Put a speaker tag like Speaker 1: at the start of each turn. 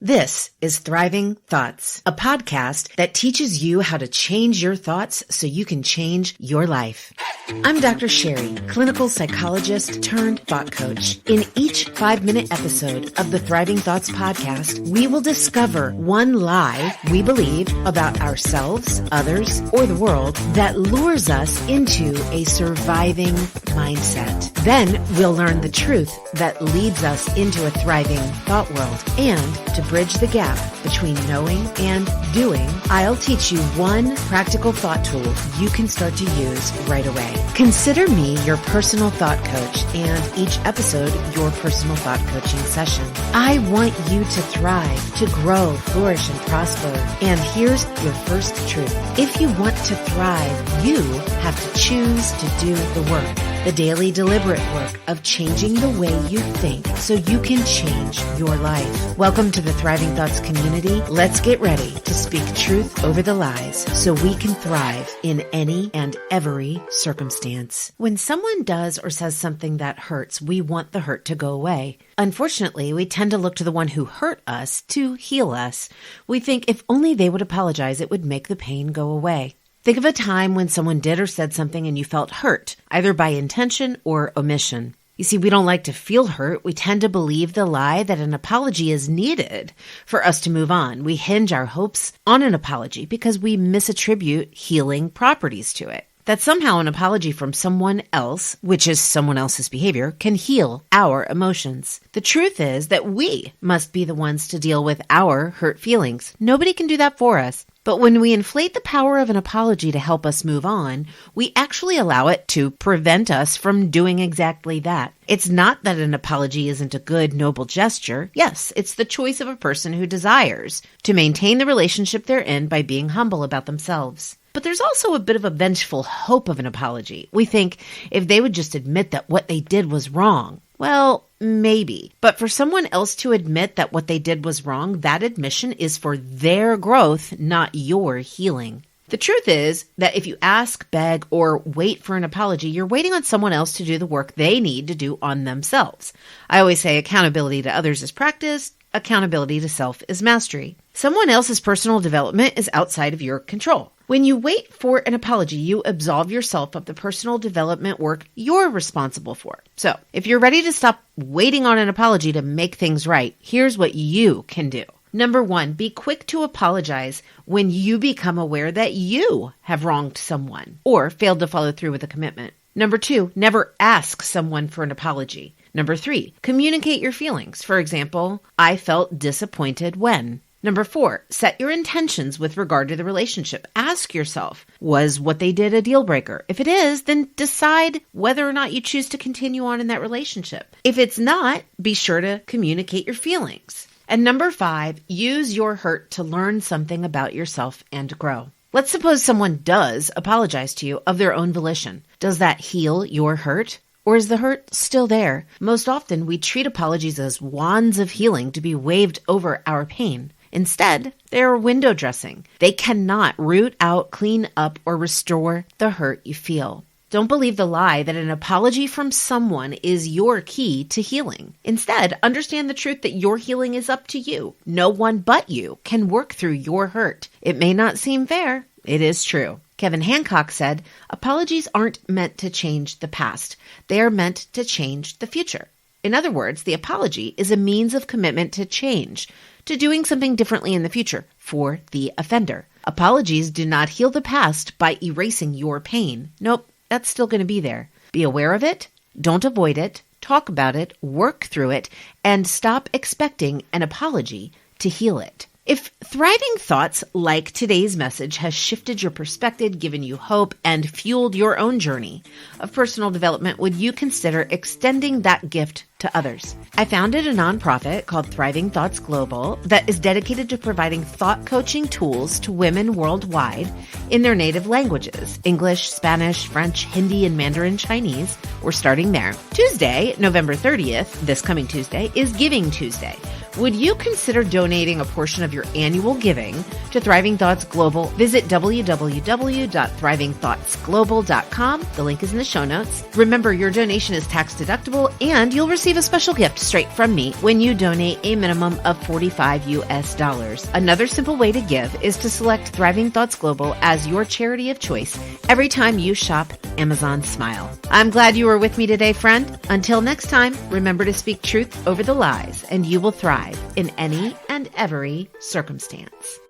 Speaker 1: This is Thriving Thoughts, a podcast that teaches you how to change your thoughts so you can change your life. I'm Dr. Sherri, clinical psychologist turned thought coach. In each 5-minute episode of the Thriving Thoughts podcast, we will discover one lie we believe about ourselves, others, or the world that lures us into a surviving mindset. Then we'll learn the truth that leads us into a thriving thought world. And to bridge the gap between knowing and doing, I'll teach you one practical thought tool you can start to use right away. Consider me your personal thought coach, and each episode your personal thought coaching session. I want you to thrive, to grow, flourish, and prosper. And here's your first truth. If you want to thrive, you have to choose to do the work. The daily deliberate work of changing the way you think so you can change your life. Welcome to the Thriving Thoughts community. Let's get ready to speak truth over the lies so we can thrive in any and every circumstance. When someone does or says something that hurts, we want the hurt to go away. Unfortunately, we tend to look to the one who hurt us to heal us. We think if only they would apologize, it would make the pain go away. Think of a time when someone did or said something and you felt hurt, either by intention or omission. You see, we don't like to feel hurt. We tend to believe the lie that an apology is needed for us to move on. We hinge our hopes on an apology because we misattribute healing properties to it. That somehow an apology from someone else, which is someone else's behavior, can heal our emotions. The truth is that we must be the ones to deal with our hurt feelings. Nobody can do that for us. But when we inflate the power of an apology to help us move on, we actually allow it to prevent us from doing exactly that. It's not that an apology isn't a good, noble gesture. Yes, it's the choice of a person who desires to maintain the relationship they're in by being humble about themselves. But there's also a bit of a vengeful hope of an apology. We think if they would just admit that what they did was wrong, well, maybe. But for someone else to admit that what they did was wrong, that admission is for their growth, not your healing. The truth is that if you ask, beg, or wait for an apology, you're waiting on someone else to do the work they need to do on themselves. I always say accountability to others is practice, accountability to self is mastery. Someone else's personal development is outside of your control. When you wait for an apology, you absolve yourself of the personal development work you're responsible for. So, if you're ready to stop waiting on an apology to make things right, here's what you can do. Number 1, be quick to apologize when you become aware that you have wronged someone or failed to follow through with a commitment. Number 2, never ask someone for an apology. Number 3, communicate your feelings. For example, I felt disappointed when. Number 4, set your intentions with regard to the relationship. Ask yourself, was what they did a deal breaker? If it is, then decide whether or not you choose to continue on in that relationship. If it's not, be sure to communicate your feelings. And number 5, use your hurt to learn something about yourself and grow. Let's suppose someone does apologize to you of their own volition. Does that heal your hurt? Or is the hurt still there? Most often, we treat apologies as wands of healing to be waved over our pain. Instead, they are window dressing. They cannot root out, clean up, or restore the hurt you feel. Don't believe the lie that an apology from someone is your key to healing. Instead, understand the truth that your healing is up to you. No one but you can work through your hurt. It may not seem fair. It is true. Kevin Hancock said, apologies aren't meant to change the past. They are meant to change the future. In other words, the apology is a means of commitment to change, to doing something differently in the future for the offender. Apologies do not heal the past by erasing your pain. Nope, that's still going to be there. Be aware of it, don't avoid it, talk about it, work through it, and stop expecting an apology to heal it. If thriving thoughts like today's message has shifted your perspective, given you hope, and fueled your own journey of personal development, would you consider extending that gift to others? I founded a nonprofit called Thriving Thoughts Global that is dedicated to providing thought coaching tools to women worldwide in their native languages, English, Spanish, French, Hindi, and Mandarin Chinese. We're starting there. Tuesday, November 30th, this coming Tuesday, is Giving Tuesday, Would you consider donating a portion of your annual giving to Thriving Thoughts Global? Visit www.thrivingthoughtsglobal.com. The link is in the show notes. Remember, your donation is tax deductible and you'll receive a special gift straight from me when you donate a minimum of $45 US. Another simple way to give is to select Thriving Thoughts Global as your charity of choice every time you shop Amazon Smile. I'm glad you were with me today, friend. Until next time, remember to speak truth over the lies and you will thrive in any and every circumstance.